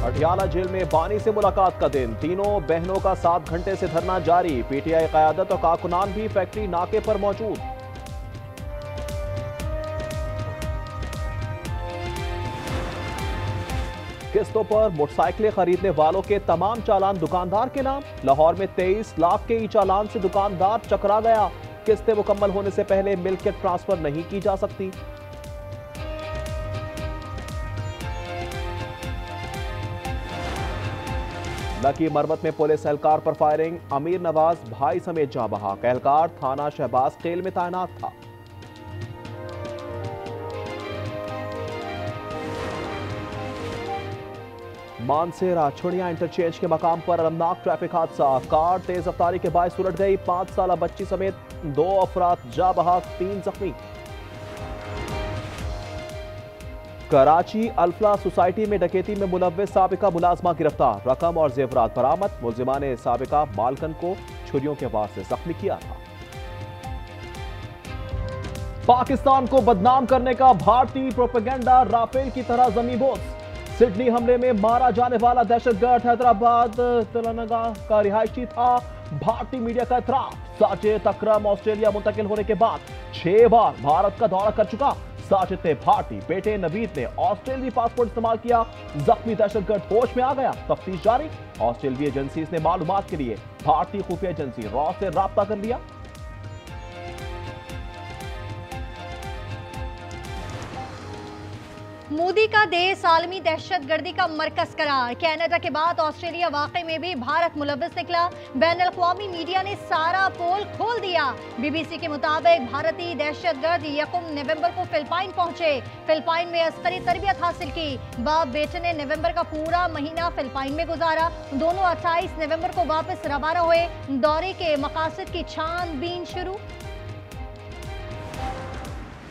Patiala jail में बानी से मुलाकात का दिन, तीनों बहनों का 7 घंटे से धरना जारी। पीटीआई क़यादत और कारकुनान भी फैक्ट्री नाके पर मौजूद। किस्तों पर मोटरसाइकिलें खरीदने वालों के तमाम चालान दुकानदार के नाम। लाहौर में 23 लाख के ई चालान से दुकानदार चकरा गया। किस्तें मुकम्मल होने से पहले मिल्कियत ट्रांसफर नहीं की जा सकती। लकी मरवत में पुलिस एहलकार पर फायरिंग, अमीर नवाज भाई समेत जाँ बहक। एहलकार थाना शहबाज खेल में तैनात था। मानसेरा छुड़िया इंटरचेंज के मकाम पर अलमनाक ट्रैफिक हादसा, कार तेज रफ्तारी के बायस उलट गई। 5 साला बच्ची समेत 2 अफराद जाँ बहक, 3 जख्मी। कराची अल्फला सोसाइटी में डकैती में मुलव्विस साबिका मुलाजमा गिरफ्तार, रकम और जेवरात बरामद। मुलजिमा ने साबिका मालकन को छुरियों के वार से जख्मी किया था। पाकिस्तान को बदनाम करने का भारतीय प्रोपेगेंडा राफेल की तरह ज़मींबोस। सिडनी हमले में मारा जाने वाला दहशतगर्द हैदराबाद तेलंगाना का रिहायशी था। भारतीय मीडिया का एतराफ, साजिद अकरम ऑस्ट्रेलिया मुंतकिल होने के बाद 6 बार भारत का दौरा कर चुका। साजिद ने भारतीय बेटे नवीद ने ऑस्ट्रेलियाई पासपोर्ट इस्तेमाल किया। जख्मी दहशतगर्द होश में आ गया, तफ्तीश जारी। ऑस्ट्रेलियाई एजेंसीज ने मालूमात के लिए भारतीय खुफिया एजेंसी रॉ से राब्ता कर लिया। मोदी का देश आलमी दहशतगर्दी का मरकज करार। कनाडा के बाद ऑस्ट्रेलिया वाकई में भी भारत मुलव्विस निकला। बैनुल-अक़वामी मीडिया ने सारा पोल खोल दिया। बीबीसी के मुताबिक भारतीय दहशतगर्द 1 नवंबर को फिलिपाइन पहुंचे। फिलिपाइन में अस्करी तरबियत हासिल की। बाप बेटे ने नवंबर का पूरा महीना फिलिपाइन में गुजारा। दोनों 28 नवंबर को वापस रवाना हुए। दौरे के मकासद की छानबीन शुरू।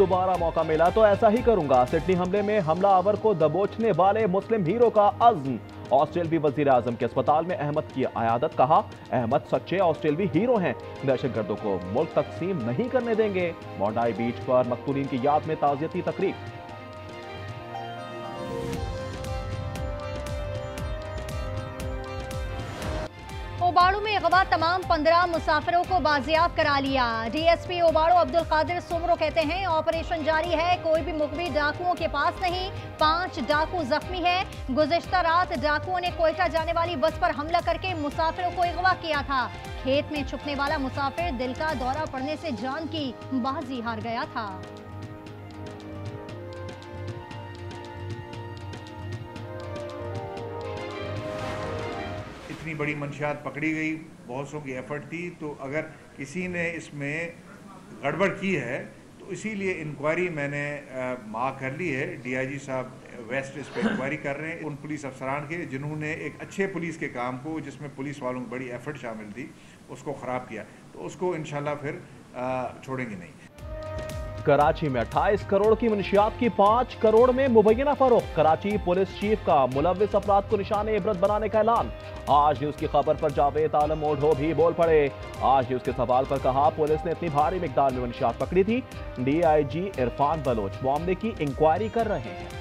दोबारा मौका मिला तो ऐसा ही करूंगा। सिडनी हमले में हमलावर को दबोचने वाले मुस्लिम हीरो का अज़्म। ऑस्ट्रेलवी वजीर आजम के अस्पताल में अहमद की अयादत, कहा अहमद सच्चे ऑस्ट्रेलवी हीरो हैं, दहशतगर्दों को मुल्क तकसीम नहीं करने देंगे। मोंडाई बीच पर मकतूलीन की याद में ताज़ियती तकरीब। ओबाड़ू में अगवा तमाम 15 मुसाफिरों को बाजियाब करा लिया। डीएसपी ओबाड़ू अब्दुल कादिर सुमरो कहते हैं ऑपरेशन जारी है, कोई भी मुखबिर डाकुओं के पास नहीं। 5 डाकू जख्मी हैं। गुज़िश्ता रात डाकुओं ने कोयटा जाने वाली बस पर हमला करके मुसाफिरों को अगवा किया था। खेत में छुपने वाला मुसाफिर दिल का दौरा पड़ने से जान की बाजी हार गया था। इतनी बड़ी मंशियात पकड़ी गई, बहुत सौ की एफर्ट थी, तो अगर किसी ने इसमें गड़बड़ की है तो इसीलिए इंक्वायरी मैंने मार्क कर ली है। डीआईजी साहब वेस्ट इस पर इंक्वायरी कर रहे हैं उन पुलिस अफसरान के जिन्होंने एक अच्छे पुलिस के काम को, जिसमें पुलिस वालों की बड़ी एफर्ट शामिल थी, उसको ख़राब किया, तो उसको इंशाल्लाह फिर छोड़ेंगे नहीं। कराची में 28 करोड़ की मंशियात की 5 करोड़ में मुबैना फरोख्त। कराची पुलिस चीफ का मुलव्विस अफराद को निशाने इबरत बनाने का ऐलान। आज न्यूज की खबर पर जावेद आलम ओढ़ो भी बोल पड़े। आज न्यूज के सवाल पर कहा पुलिस ने इतनी भारी मिकदार में मंशियात पकड़ी थी। डीआईजी इरफान बलोच मामले की इंक्वायरी कर रहे हैं।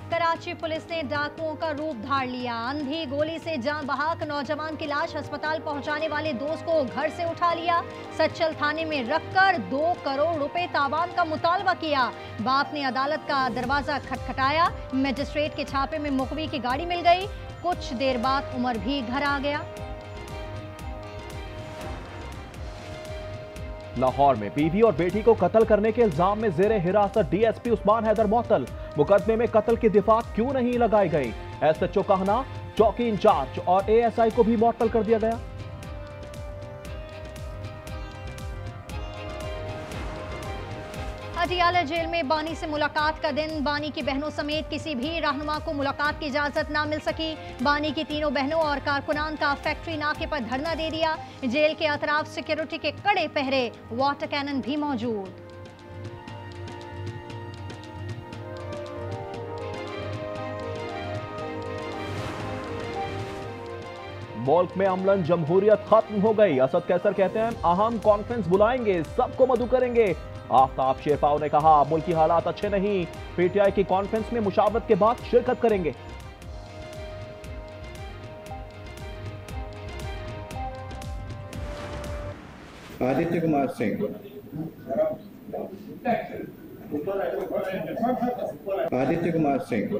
कराची पुलिस ने डाकुओं का रूप धार लिया। अंधी गोली से जान बहक नौजवान की लाश अस्पताल पहुंचाने वाले दोस्त को घर से उठा लिया। सच्चल थाने में रखकर 2 करोड़ रुपए तावान का मुतालबा किया। बाप ने अदालत का दरवाजा खटखटाया। मजिस्ट्रेट के छापे में मुखबी की गाड़ी मिल गई। कुछ देर बाद उमर भी घर आ गया। लाहौर में बीवी और बेटी को कत्ल करने के इल्जाम में जेरे हिरासत डीएसपी उस्मान हैदर मुअत्तल। मुकदमे में कत्ल की दिफा क्यों नहीं लगाई गई? एसएचओ कहना, चौकी इंचार्ज और एएसआई को भी मुअत्तल कर दिया गया। पाटियाला जेल में बानी से मुलाकात का दिन। बानी की बहनों समेत किसी भी रहनुमा को मुलाकात की इजाजत ना मिल सकी। बानी की तीनों बहनों और कारकुनान का फैक्ट्री नाके पर धरना दे दिया। जेल के अतराफ सिक्योरिटी के कड़े पहरे, वाटर कैनन भी मौजूद। मुल्क में अमलन जमहूरियत खत्म हो गई। असद कैसर कहते हैं अहम कॉन्फ्रेंस बुलाएंगे, सबको मदऊ करेंगे। आफ्ताब शेरपाव ने कहा मुल्क की हालात अच्छे नहीं, पीटीआई की कॉन्फ्रेंस में मुशावरत के बाद शिरकत करेंगे। आदित्य कुमार सिंह, आदित्य कुमार सिंह,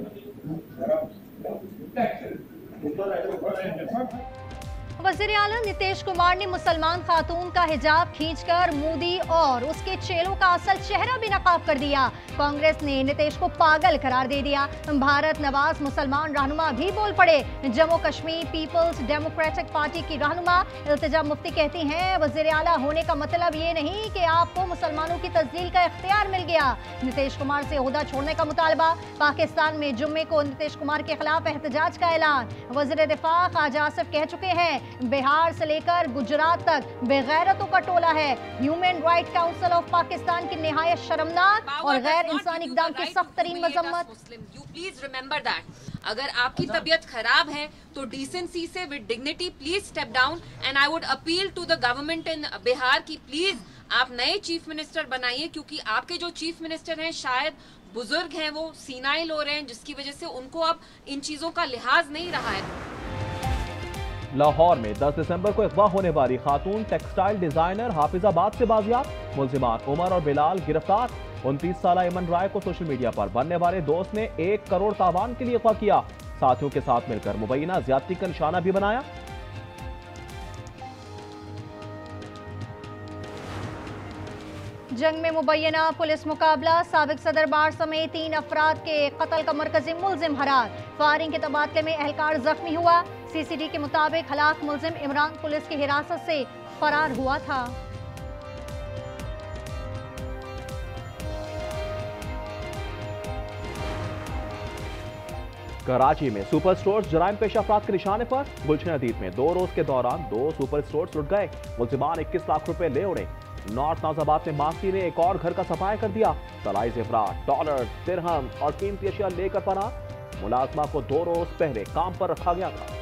वज़ीर आला नीतीश कुमार ने मुसलमान खातून का हिजाब खींचकर मोदी और उसके चेलों का असल चेहरा भी नकाब कर दिया। कांग्रेस ने नीतीश को पागल करार दे दिया। भारत नवाज मुसलमान रहनुमा भी बोल पड़े। Jammu Kashmir Peoples Democratic Party की रहनुमा इल्तिजा मुफ्ती कहती हैं वज़ीर आला होने का मतलब ये नहीं कि आपको मुसलमानों की तस्दील का इख्तियार मिल गया। नीतीश कुमार से ओहदा छोड़ने का मुतालबा। पाकिस्तान में जुम्मे को नीतीश कुमार के खिलाफ एहतजाज का ऐलान। वज़ीर दिफा ख्वाजा आसिफ कह चुके हैं बिहार से लेकर गुजरात तक बेगैरतों का टोला है। Human right council of Pakistan की निहायत शर्मनाक और गैर इंसानी इक़दाम की सख्त तरीन मजम्मत। यू प्लीज रिमेंबर दैट अगर आपकी तबीयत खराब है तो डिसेंसी से with dignity please step down. And I would appeal to the government in Bihar की प्लीज आप नए चीफ मिनिस्टर बनाइए, क्योंकि आपके जो चीफ मिनिस्टर हैं शायद बुजुर्ग हैं, वो सीनाइल हो रहे हैं, जिसकी वजह से उनको अब इन चीजों का लिहाज नहीं रहा है। लाहौर में 10 दिसंबर को अगवा होने वाली खातून टेक्सटाइल डिजाइनर हाफिजाबाद से बाजियाब। मुलजिमान उमर और बिलाल गिरफ्तार। 29 साल इमन राय को सोशल मीडिया पर बनने वाले दोस्त ने 1 करोड़ तावान के लिए अगवा किया। साथियों के साथ मिलकर मुबैना ज्यादती का निशाना भी बनाया। जंग में मुबैना पुलिस मुकाबला। साबिक सदर बार समेत 3 अफराद के कत्ल का मरकजी मुलजिम हरार। फायरिंग के तबादले में एहलकार जख्मी हुआ। सीसीडी के मुताबिक हलाक मुलजिम इमरान पुलिस की हिरासत से फरार हुआ था। कराची में सुपर स्टोर्स जराइम पेशा अफराद के निशाने पर। गुलशन अदीब में 2 रोज के दौरान 2 सुपर स्टोर्स लुट गए। मुलजिमान 21 लाख रुपए ले उड़े। नॉर्थ नाजाबाद में माफी ने एक और घर का सफाया कर दिया। तलाई जेवरात, डॉलर, दिरहम और कीमती अशिया लेकर फरार। मुलाजमा को 2 रोज पहले काम पर रखा गया था।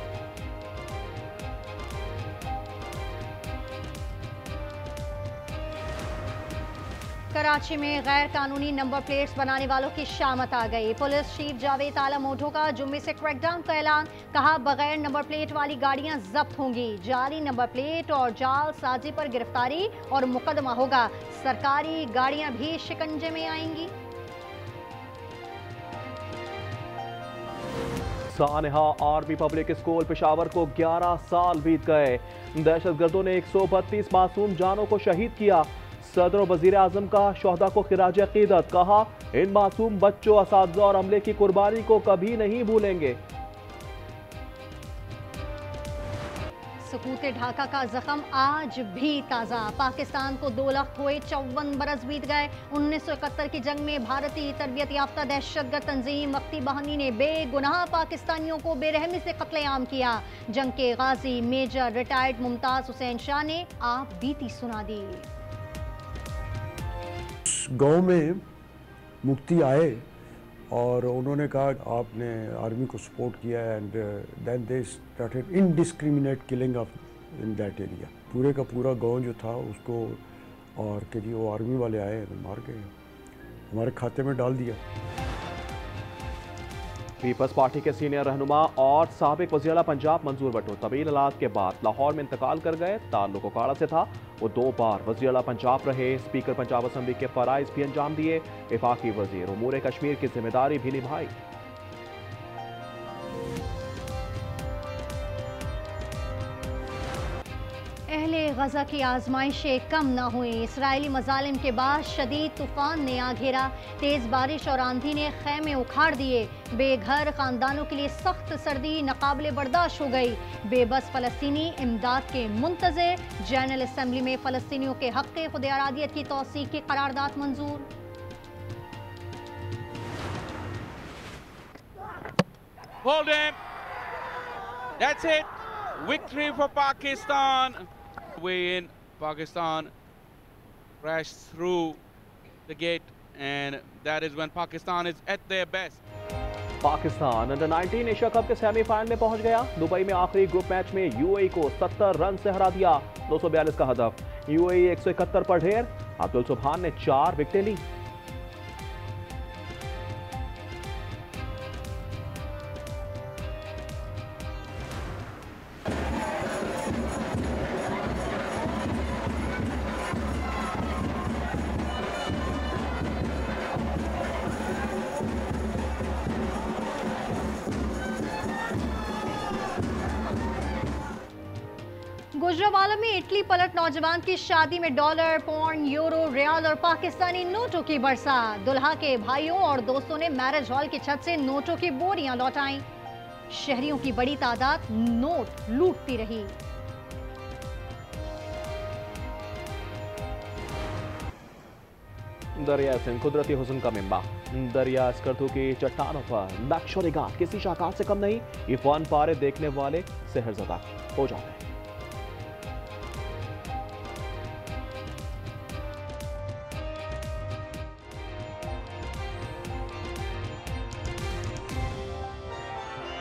कराची में गैर कानूनी नंबर प्लेट्स बनाने वालों की शामत आ गई। पुलिस चीफ जावेद आला मोटो का जुम्मे से क्रैकडाउन का ऐलान। कहा बगैर नंबर प्लेट वाली गाड़ियां जब्त होंगी। जाली नंबर प्लेट और जाल साजी पर गिरफ्तारी और मुकदमा होगा। सरकारी गाड़ियां भी शिकंजे में आएंगी। सानेहा आर्मी पब्लिक स्कूल पेशावर को 11 साल बीत गए। दहशतगर्दों ने 132 मासूम जानों को शहीद किया। सदर और वजीर आजम का शोहदा को खिराज अकीदत। कहा इन मासूम बच्चों, असातिज़ा और अमले की कुर्बानी को कभी नहीं भूलेंगे। सकूत ढाका का जख्म आज भी ताज़ा। पाकिस्तान को 2 लाख हुए 54 बरस बीत गए। 1971 की जंग में भारतीय तरबियत याफ्ता दहशतगर्द तंजीम मक्ती बहानी ने बेगुनाह पाकिस्तानियों को बेरहमी से कत्लेआम किया। जंग के गाजी मेजर रिटायर्ड मुमताज हुसैन शाह ने आप बीती सुना दी। गांव में मुफ्ती आए और उन्होंने कहा आपने आर्मी को सपोर्ट किया and then they started indiscriminate killing of in that area. पूरे का पूरा गांव जो था उसको, और कि जी वो आर्मी वाले आए तो मार के हमारे खाते में डाल दिया। पीपल्स पार्टी के सीनियर रहनुमा और साबिक वज़ीर आला पंजाब मंजूर भट्टो तवील इलाज के बाद लाहौर में इंतकाल कर गए। ताल्लुक उकाड़ा से था। वो 2 बार वज़ीर आला पंजाब रहे। स्पीकर पंजाब असम्बली के फ़राइज़ भी अंजाम दिए। वफाकी वज़ीर उमूर कश्मीर की जिम्मेदारी भी निभाई। अहले गजा की आजमाइशें कम न हुई। इसराइली मजालिम के बाद शदीद तूफान ने आ घेरा। तेज बारिश और आंधी ने खैमे उखाड़ दिए। बेघर खानदानों के लिए सख्त सर्दी नाकाबिले बर्दाश्त हो गई। बेबस फलस्तीनी इमदाद के मुंतज़िर। जनरल असम्बली में फलस्तीनियों के हक़ खुद-ए-इरादियत की तौसीक़ की करारदाद मंजूर। Hold him. That's it. Victory for Pakistan. Way in. Pakistan crashed through the gate, and that is when Pakistan is at their best. Pakistan under 19 Asia cup के सेमीफाइनल में पहुंच गया। दुबई में आखिरी ग्रुप मैच में यूएई को 70 run से हरा दिया। 242 का हदफ। यूएई 171 पर ढेर। अब्दुल सुभान ने 4 विकेटें ली। गुजरावाला में इटली पलट नौजवान की शादी में डॉलर, पौंड, यूरो, रियाल और पाकिस्तानी नोटों की बरसात। दुल्हा के भाइयों और दोस्तों ने मैरिज हॉल की छत से नोटों की बोरियां लौटाईं। शहरियों की बड़ी तादाद नोट लूटती रही। दरिया सिंह कुदरती हुस्न का मिंबा। दरिया स्कर्दू की चट्टानों पर नक्शो निगाह किसी शाहकार से कम नहीं। ये फन पारे देखने वाले सेहरज़दा हो जाते हैं।